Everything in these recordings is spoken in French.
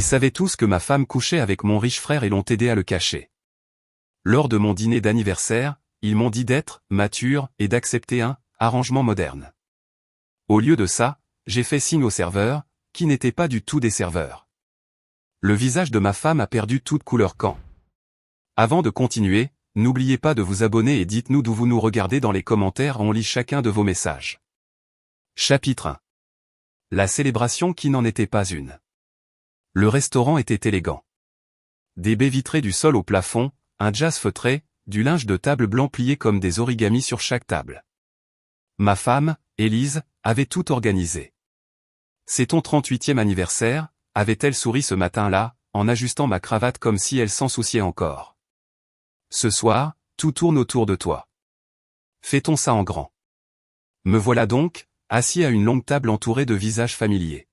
Ils savaient tous que ma femme couchait avec mon riche frère et l'ont aidé à le cacher. Lors de mon dîner d'anniversaire, ils m'ont dit d'être mature et d'accepter un arrangement moderne. Au lieu de ça, j'ai fait signe aux serveurs, qui n'étaient pas du tout des serveurs. Le visage de ma femme a perdu toute couleur quand. Avant de continuer, n'oubliez pas de vous abonner et dites-nous d'où vous nous regardez dans les commentaires, on lit chacun de vos messages. Chapitre 1. La célébration qui n'en était pas une. Le restaurant était élégant. Des baies vitrées du sol au plafond, un jazz feutré, du linge de table blanc plié comme des origamis sur chaque table. Ma femme, Élise, avait tout organisé. C'est ton 38e anniversaire, avait-elle souri ce matin-là, en ajustant ma cravate comme si elle s'en souciait encore. Ce soir, tout tourne autour de toi. Fait-on ça en grand? Me voilà donc, assis à une longue table entourée de visages familiers.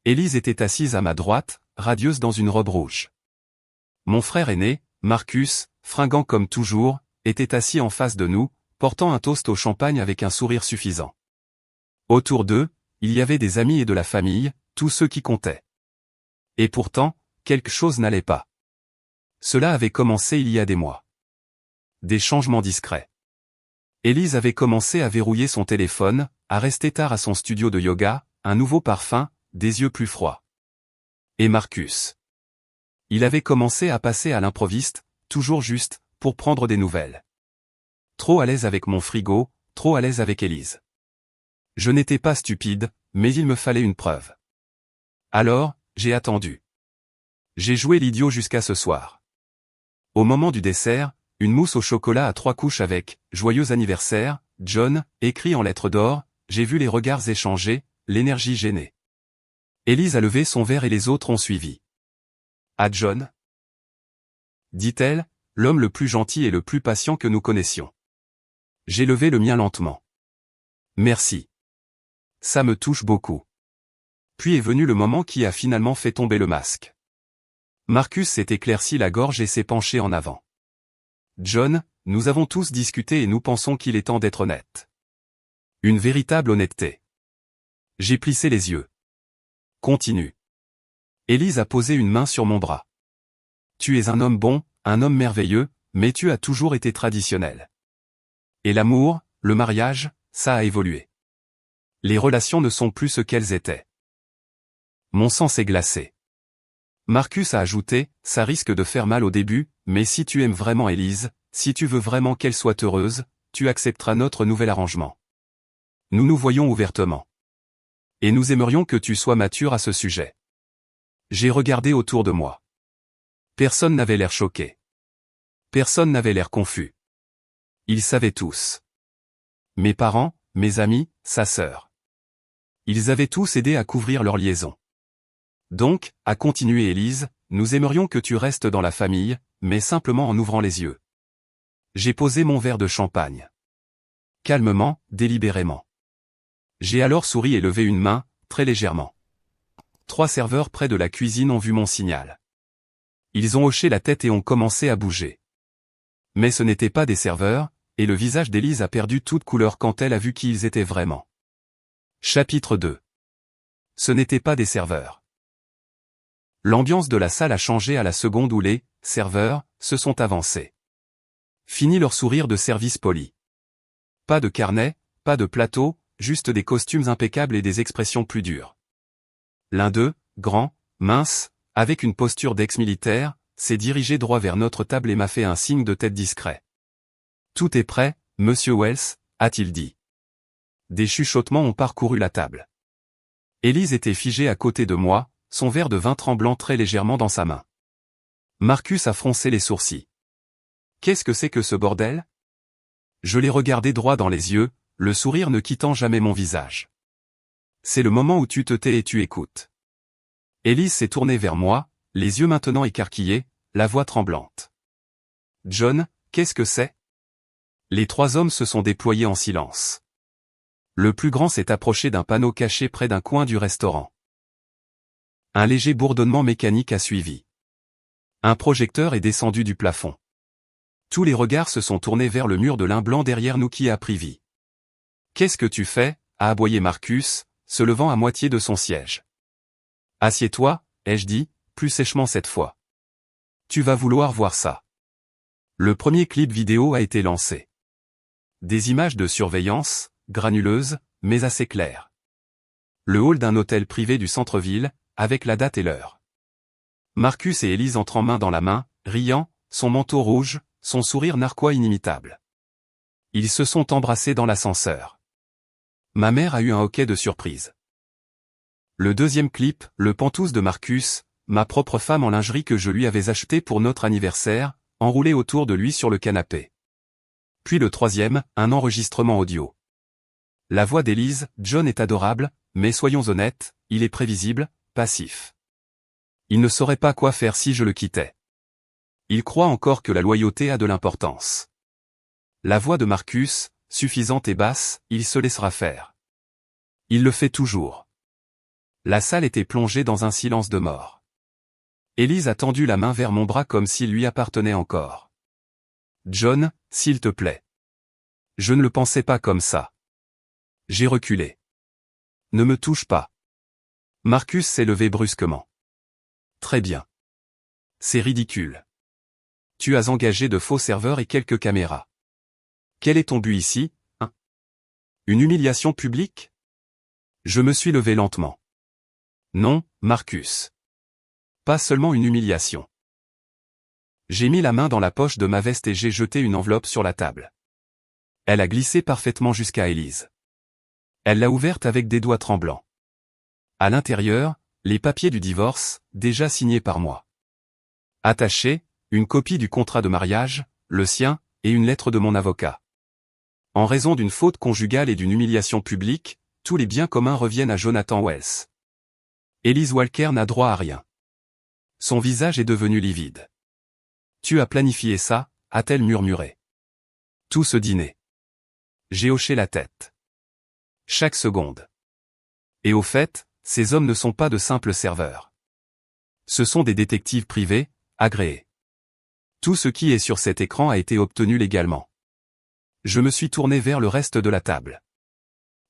Élise était assise à ma droite, radieuse dans une robe rouge. Mon frère aîné, Marcus, fringant comme toujours, était assis en face de nous, portant un toast au champagne avec un sourire suffisant. Autour d'eux, il y avait des amis et de la famille, tous ceux qui comptaient. Et pourtant, quelque chose n'allait pas. Cela avait commencé il y a des mois. Des changements discrets. Élise avait commencé à verrouiller son téléphone, à rester tard à son studio de yoga, un nouveau parfum, des yeux plus froids. Et Marcus. Il avait commencé à passer à l'improviste, toujours juste, pour prendre des nouvelles. Trop à l'aise avec mon frigo, trop à l'aise avec Élise. Je n'étais pas stupide, mais il me fallait une preuve. Alors, j'ai attendu. J'ai joué l'idiot jusqu'à ce soir. Au moment du dessert, une mousse au chocolat à 3 couches avec « Joyeux anniversaire, John », écrit en lettres d'or, j'ai vu les regards échangés, l'énergie gênée. Élise a levé son verre et les autres ont suivi. « À John » dit-elle, l'homme le plus gentil et le plus patient que nous connaissions. J'ai levé le mien lentement. « Merci. Ça me touche beaucoup. » Puis est venu le moment qui a finalement fait tomber le masque. Marcus s'est éclairci la gorge et s'est penché en avant. John, nous avons tous discuté et nous pensons qu'il est temps d'être honnête. Une véritable honnêteté. J'ai plissé les yeux. Continue. Élise a posé une main sur mon bras. Tu es un homme bon, un homme merveilleux, mais tu as toujours été traditionnel. Et l'amour, le mariage, ça a évolué. Les relations ne sont plus ce qu'elles étaient. Mon sang s'est glacé. Marcus a ajouté, ça risque de faire mal au début, mais si tu aimes vraiment Élise, si tu veux vraiment qu'elle soit heureuse, tu accepteras notre nouvel arrangement. Nous nous voyons ouvertement. Et nous aimerions que tu sois mature à ce sujet. J'ai regardé autour de moi. Personne n'avait l'air choqué. Personne n'avait l'air confus. Ils savaient tous. Mes parents, mes amis, sa sœur. Ils avaient tous aidé à couvrir leur liaison. Donc, a continué Élise, nous aimerions que tu restes dans la famille, mais simplement en ouvrant les yeux. J'ai posé mon verre de champagne. Calmement, délibérément. J'ai alors souri et levé une main, très légèrement. 3 serveurs près de la cuisine ont vu mon signal. Ils ont hoché la tête et ont commencé à bouger. Mais ce n'étaient pas des serveurs, et le visage d'Élise a perdu toute couleur quand elle a vu qui ils étaient vraiment. Chapitre 2. Ce n'étaient pas des serveurs. L'ambiance de la salle a changé à la seconde où les serveurs se sont avancés. Fini leur sourire de service poli. Pas de carnet, pas de plateau, juste des costumes impeccables et des expressions plus dures. L'un d'eux, grand, mince, avec une posture d'ex-militaire, s'est dirigé droit vers notre table et m'a fait un signe de tête discret. Tout est prêt, monsieur Wells, a-t-il dit. Des chuchotements ont parcouru la table. Élise était figée à côté de moi, son verre de vin tremblant très légèrement dans sa main. Marcus a froncé les sourcils. Qu'est-ce que c'est que ce bordel? Je l'ai regardé droit dans les yeux, le sourire ne quittant jamais mon visage. C'est le moment où tu te tais et tu écoutes. Élise s'est tournée vers moi, les yeux maintenant écarquillés, la voix tremblante. John, qu'est-ce que c'est? Les 3 hommes se sont déployés en silence. Le plus grand s'est approché d'un panneau caché près d'un coin du restaurant. Un léger bourdonnement mécanique a suivi. Un projecteur est descendu du plafond. Tous les regards se sont tournés vers le mur de lin blanc derrière nous qui a pris vie. « Qu'est-ce que tu fais » a aboyé Marcus, se levant à moitié de son siège. « Assieds-toi, ai-je dit, plus sèchement cette fois. Tu vas vouloir voir ça. Le premier clip vidéo a été lancé. Des images de surveillance, granuleuses, mais assez claires. Le hall d'un hôtel privé du centre-ville, avec la date et l'heure. Marcus et Élise entrent main dans la main, riant, son manteau rouge, son sourire narquois inimitable. Ils se sont embrassés dans l'ascenseur. Ma mère a eu un hoquet de surprise. Le deuxième clip, le pantouse de Marcus, ma propre femme en lingerie que je lui avais acheté pour notre anniversaire, enroulée autour de lui sur le canapé. Puis le troisième, un enregistrement audio. La voix d'Élise, John est adorable, mais soyons honnêtes, il est prévisible, passif. Il ne saurait pas quoi faire si je le quittais. Il croit encore que la loyauté a de l'importance. La voix de Marcus, suffisante et basse, il se laissera faire. Il le fait toujours. La salle était plongée dans un silence de mort. Élise a tendu la main vers mon bras comme s'il lui appartenait encore. John, s'il te plaît. Je ne le pensais pas comme ça. J'ai reculé. Ne me touche pas. Marcus s'est levé brusquement. Très bien. C'est ridicule. Tu as engagé de faux serveurs et quelques caméras. Quel est ton but ici, hein? Une humiliation publique? Je me suis levé lentement. Non, Marcus. Pas seulement une humiliation. J'ai mis la main dans la poche de ma veste et j'ai jeté une enveloppe sur la table. Elle a glissé parfaitement jusqu'à Élise. Elle l'a ouverte avec des doigts tremblants. À l'intérieur, les papiers du divorce, déjà signés par moi. Attachés, une copie du contrat de mariage, le sien, et une lettre de mon avocat. En raison d'une faute conjugale et d'une humiliation publique, tous les biens communs reviennent à Jonathan Wells. Élise Walker n'a droit à rien. Son visage est devenu livide. Tu as planifié ça, a-t-elle murmuré. Tout ce dîner. J'ai hoché la tête. Chaque seconde. Et au fait, ces hommes ne sont pas de simples serveurs. Ce sont des détectives privés, agréés. Tout ce qui est sur cet écran a été obtenu légalement. Je me suis tourné vers le reste de la table.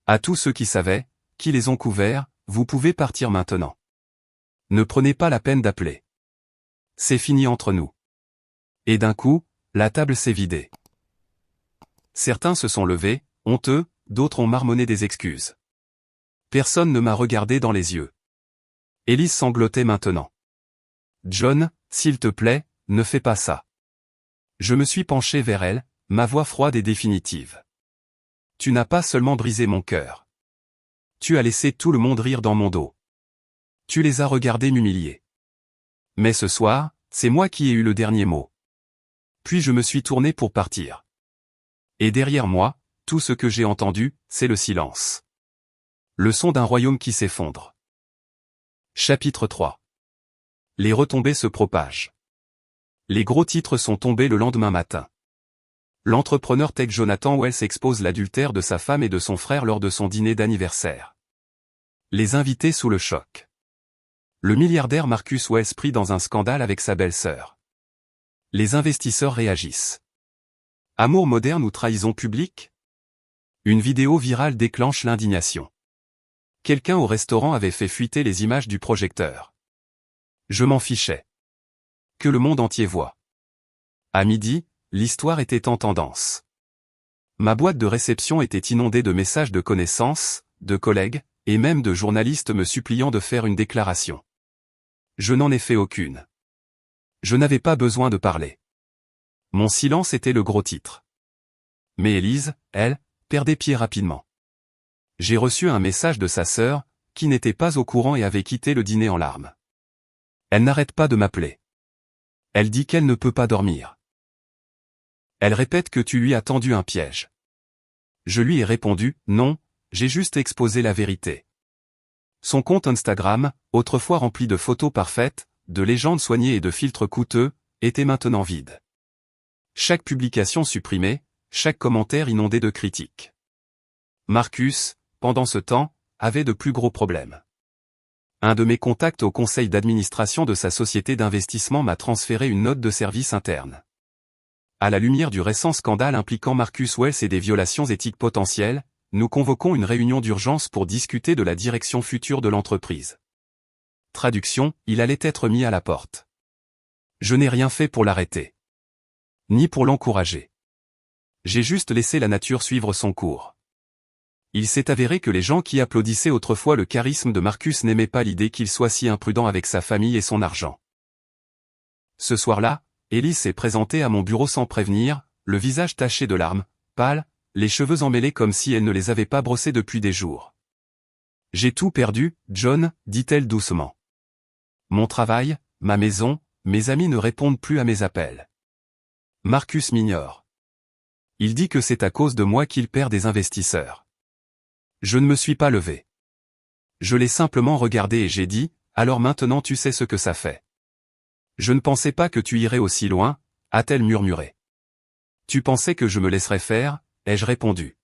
À tous ceux qui savaient, qui les ont couverts, vous pouvez partir maintenant. Ne prenez pas la peine d'appeler. C'est fini entre nous. Et d'un coup, la table s'est vidée. Certains se sont levés, honteux, d'autres ont marmonné des excuses. Personne ne m'a regardé dans les yeux. Élise sanglotait maintenant. John, s'il te plaît, ne fais pas ça. Je me suis penché vers elle, ma voix froide et définitive. Tu n'as pas seulement brisé mon cœur. Tu as laissé tout le monde rire dans mon dos. Tu les as regardés m'humilier. Mais ce soir, c'est moi qui ai eu le dernier mot. Puis je me suis tourné pour partir. Et derrière moi, tout ce que j'ai entendu, c'est le silence. Le son d'un royaume qui s'effondre. Chapitre 3. Les retombées se propagent. Les gros titres sont tombés le lendemain matin. L'entrepreneur tech Jonathan Wells expose l'adultère de sa femme et de son frère lors de son dîner d'anniversaire. Les invités sous le choc. Le milliardaire Marcus Wells pris dans un scandale avec sa belle-sœur. Les investisseurs réagissent. Amour moderne ou trahison publique? Une vidéo virale déclenche l'indignation. Quelqu'un au restaurant avait fait fuiter les images du projecteur. Je m'en fichais. Que le monde entier voit. À midi, l'histoire était en tendance. Ma boîte de réception était inondée de messages de connaissances, de collègues, et même de journalistes me suppliant de faire une déclaration. Je n'en ai fait aucune. Je n'avais pas besoin de parler. Mon silence était le gros titre. Mais Élise, elle, perdait pied rapidement. J'ai reçu un message de sa sœur, qui n'était pas au courant et avait quitté le dîner en larmes. Elle n'arrête pas de m'appeler. Elle dit qu'elle ne peut pas dormir. Elle répète que tu lui as tendu un piège. Je lui ai répondu, non, j'ai juste exposé la vérité. Son compte Instagram, autrefois rempli de photos parfaites, de légendes soignées et de filtres coûteux, était maintenant vide. Chaque publication supprimée, chaque commentaire inondé de critiques. Marcus, pendant ce temps, avait de plus gros problèmes. Un de mes contacts au conseil d'administration de sa société d'investissement m'a transféré une note de service interne. À la lumière du récent scandale impliquant Marcus Wells et des violations éthiques potentielles, nous convoquons une réunion d'urgence pour discuter de la direction future de l'entreprise. traduction, il allait être mis à la porte. Je n'ai rien fait pour l'arrêter. Ni pour l'encourager. J'ai juste laissé la nature suivre son cours. Il s'est avéré que les gens qui applaudissaient autrefois le charisme de Marcus n'aimaient pas l'idée qu'il soit si imprudent avec sa famille et son argent. Ce soir-là, Élise s'est présentée à mon bureau sans prévenir, le visage taché de larmes, pâle, les cheveux emmêlés comme si elle ne les avait pas brossés depuis des jours. « J'ai tout perdu, John, dit-elle doucement. Mon travail, ma maison, mes amis ne répondent plus à mes appels. Marcus m'ignore. Il dit que c'est à cause de moi qu'il perd des investisseurs. Je ne me suis pas levé. Je l'ai simplement regardé et j'ai dit, alors maintenant tu sais ce que ça fait. Je ne pensais pas que tu irais aussi loin, a-t-elle murmuré. Tu pensais que je me laisserais faire, ai-je répondu.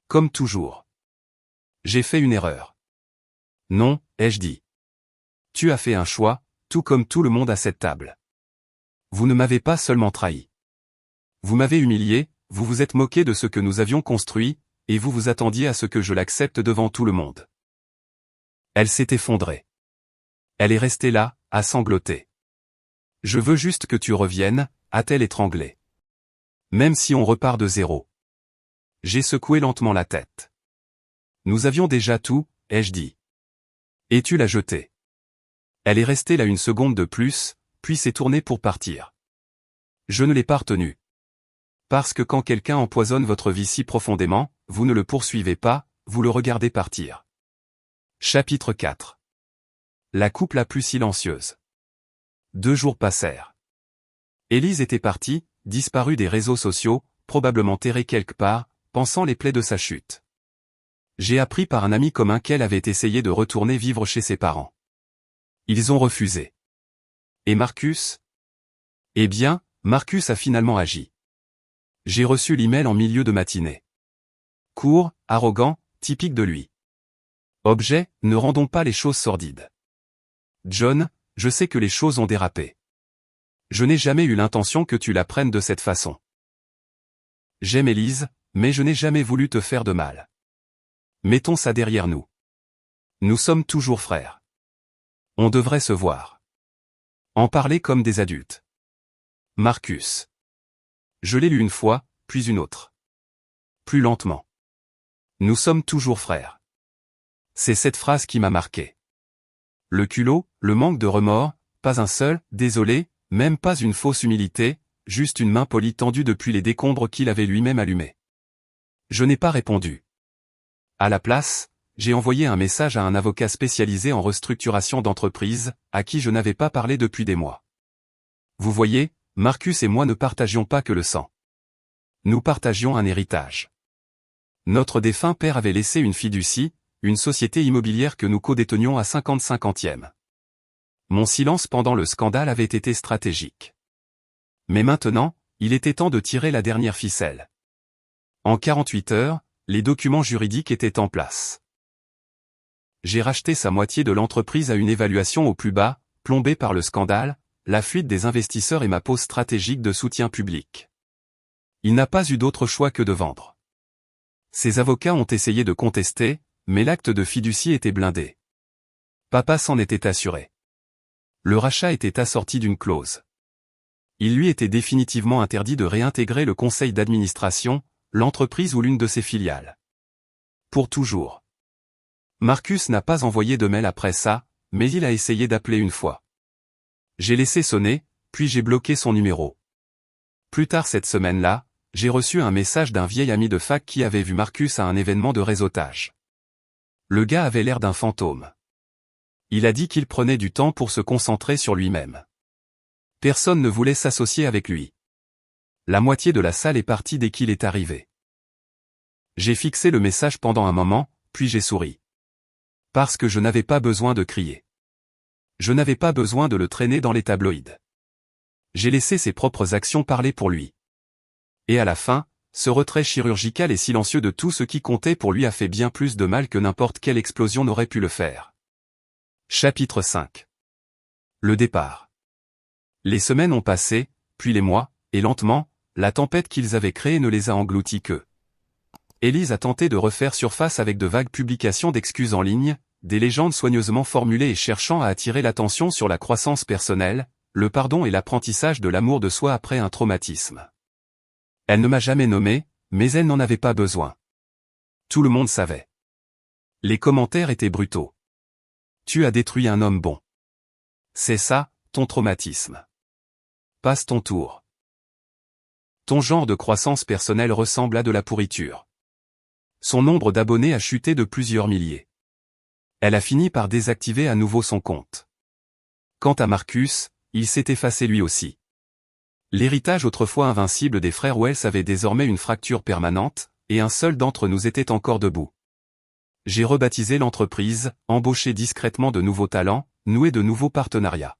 Comme toujours. J'ai fait une erreur. Non, ai-je dit. Tu as fait un choix, tout comme tout le monde à cette table. Vous ne m'avez pas seulement trahi. Vous m'avez humilié, vous vous êtes moqué de ce que nous avions construit, et vous vous attendiez à ce que je l'accepte devant tout le monde. Elle s'est effondrée. Elle est restée là, à sangloter. Je veux juste que tu reviennes, a-t-elle étranglé. Même si on repart de zéro. J'ai secoué lentement la tête. Nous avions déjà tout, ai-je dit. Et tu l'as jeté. Elle est restée là une seconde de plus, puis s'est tournée pour partir. Je ne l'ai pas retenue. Parce que quand quelqu'un empoisonne votre vie si profondément, vous ne le poursuivez pas, vous le regardez partir. Chapitre 4. La coupe la plus silencieuse. 2 jours passèrent. Élise était partie, disparue des réseaux sociaux, probablement terrée quelque part, pansant les plaies de sa chute. J'ai appris par un ami commun qu'elle avait essayé de retourner vivre chez ses parents. Ils ont refusé. Et Marcus? Eh bien, Marcus a finalement agi. J'ai reçu l'email en milieu de matinée. Court, arrogant, typique de lui. Objet, ne rendons pas les choses sordides. John, je sais que les choses ont dérapé. Je n'ai jamais eu l'intention que tu la prennes de cette façon. J'aime Élise, mais je n'ai jamais voulu te faire de mal. Mettons ça derrière nous. Nous sommes toujours frères. On devrait se voir. En parler comme des adultes. Marcus. Je l'ai lu une fois, puis une autre. Plus lentement. Nous sommes toujours frères. C'est cette phrase qui m'a marqué. Le culot, le manque de remords, pas un seul, désolé, même pas une fausse humilité, juste une main polie tendue depuis les décombres qu'il avait lui-même allumés. Je n'ai pas répondu. À la place, j'ai envoyé un message à un avocat spécialisé en restructuration d'entreprise, à qui je n'avais pas parlé depuis des mois. Vous voyez, Marcus et moi ne partagions pas que le sang. Nous partagions un héritage. Notre défunt père avait laissé une fiducie, une société immobilière que nous codétenions à 50-50e. Mon silence pendant le scandale avait été stratégique. Mais maintenant, il était temps de tirer la dernière ficelle. En 48 heures, les documents juridiques étaient en place. J'ai racheté sa moitié de l'entreprise à une évaluation au plus bas, plombée par le scandale, la fuite des investisseurs et ma pause stratégique de soutien public. Il n'a pas eu d'autre choix que de vendre. Ses avocats ont essayé de contester, mais l'acte de fiducie était blindé. Papa s'en était assuré. Le rachat était assorti d'une clause. Il lui était définitivement interdit de réintégrer le conseil d'administration, l'entreprise ou l'une de ses filiales. Pour toujours. Marcus n'a pas envoyé de mail après ça, mais il a essayé d'appeler une fois. J'ai laissé sonner, puis j'ai bloqué son numéro. Plus tard cette semaine-là, j'ai reçu un message d'un vieil ami de fac qui avait vu Marcus à un événement de réseautage. Le gars avait l'air d'un fantôme. Il a dit qu'il prenait du temps pour se concentrer sur lui-même. Personne ne voulait s'associer avec lui. La moitié de la salle est partie dès qu'il est arrivé. J'ai fixé le message pendant un moment, puis j'ai souri. Parce que je n'avais pas besoin de crier. Je n'avais pas besoin de le traîner dans les tabloïds. J'ai laissé ses propres actions parler pour lui. Et à la fin, ce retrait chirurgical et silencieux de tout ce qui comptait pour lui a fait bien plus de mal que n'importe quelle explosion n'aurait pu le faire. Chapitre 5. Le départ. Les semaines ont passé, puis les mois, et lentement, la tempête qu'ils avaient créée ne les a engloutis que. Élise a tenté de refaire surface avec de vagues publications d'excuses en ligne, des légendes soigneusement formulées et cherchant à attirer l'attention sur la croissance personnelle, le pardon et l'apprentissage de l'amour de soi après un traumatisme. Elle ne m'a jamais nommé, mais elle n'en avait pas besoin. Tout le monde savait. Les commentaires étaient brutaux. Tu as détruit un homme bon. C'est ça, ton traumatisme. Passe ton tour. Ton genre de croissance personnelle ressemble à de la pourriture. Son nombre d'abonnés a chuté de plusieurs milliers. Elle a fini par désactiver à nouveau son compte. Quant à Marcus, il s'est effacé lui aussi. L'héritage autrefois invincible des frères Wells avait désormais une fracture permanente, et un seul d'entre nous était encore debout. J'ai rebaptisé l'entreprise, embauché discrètement de nouveaux talents, noué de nouveaux partenariats.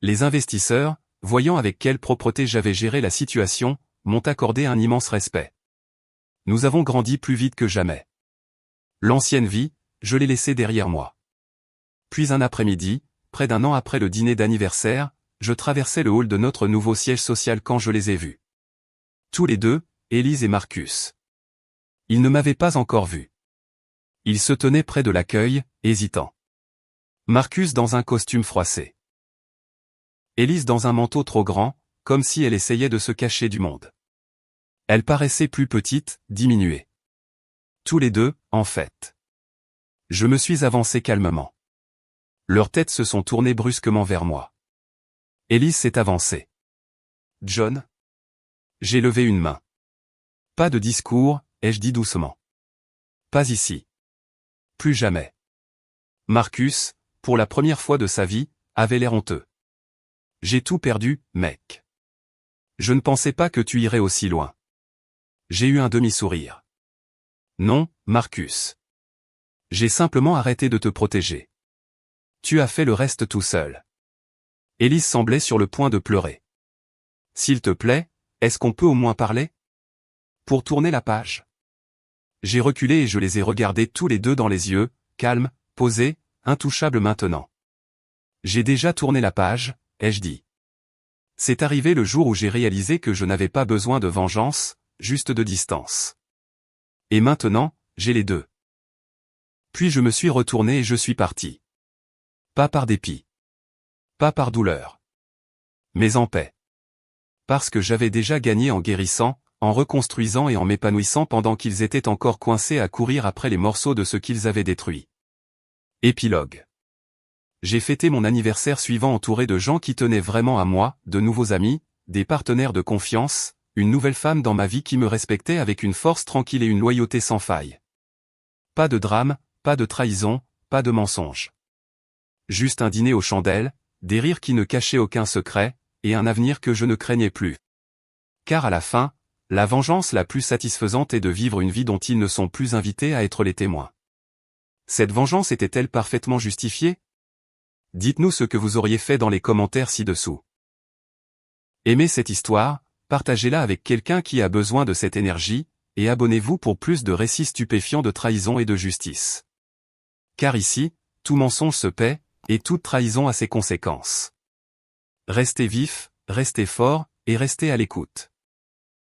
Les investisseurs, voyant avec quelle propreté j'avais géré la situation, m'ont accordé un immense respect. Nous avons grandi plus vite que jamais. L'ancienne vie, je l'ai laissée derrière moi. Puis un après-midi, près d'un an après le dîner d'anniversaire, je traversais le hall de notre nouveau siège social quand je les ai vus. Tous les deux, Élise et Marcus. Ils ne m'avaient pas encore vu. Ils se tenaient près de l'accueil, hésitants. Marcus dans un costume froissé. Élise dans un manteau trop grand, comme si elle essayait de se cacher du monde. Elle paraissait plus petite, diminuée. Tous les deux, en fait. Je me suis avancé calmement. Leurs têtes se sont tournées brusquement vers moi. Élise s'est avancée. John? J'ai levé une main. Pas de discours, ai-je dit doucement. Pas ici. Plus jamais. Marcus, pour la première fois de sa vie, avait l'air honteux. J'ai tout perdu, mec. Je ne pensais pas que tu irais aussi loin. J'ai eu un demi-sourire. Non, Marcus. J'ai simplement arrêté de te protéger. Tu as fait le reste tout seul. Élise semblait sur le point de pleurer. S'il te plaît, est-ce qu'on peut au moins parler? Pour tourner la page. J'ai reculé et je les ai regardés tous les deux dans les yeux, calmes, posés, intouchables maintenant. J'ai déjà tourné la page, ai-je dit. C'est arrivé le jour où j'ai réalisé que je n'avais pas besoin de vengeance, juste de distance. Et maintenant, j'ai les deux. Puis je me suis retourné et je suis parti. Pas par dépit. Pas par douleur. Mais en paix. Parce que j'avais déjà gagné en guérissant, en reconstruisant et en m'épanouissant pendant qu'ils étaient encore coincés à courir après les morceaux de ce qu'ils avaient détruit. Épilogue. J'ai fêté mon anniversaire suivant entouré de gens qui tenaient vraiment à moi, de nouveaux amis, des partenaires de confiance, une nouvelle femme dans ma vie qui me respectait avec une force tranquille et une loyauté sans faille. Pas de drame, pas de trahison, pas de mensonge. Juste un dîner aux chandelles, des rires qui ne cachaient aucun secret, et un avenir que je ne craignais plus. Car à la fin, la vengeance la plus satisfaisante est de vivre une vie dont ils ne sont plus invités à être les témoins. Cette vengeance était-elle parfaitement justifiée? Dites-nous ce que vous auriez fait dans les commentaires ci-dessous. Aimez cette histoire, partagez-la avec quelqu'un qui a besoin de cette énergie, et abonnez-vous pour plus de récits stupéfiants de trahison et de justice. Car ici, tout mensonge se paie, et toute trahison a ses conséquences. Restez vifs, restez forts, et restez à l'écoute.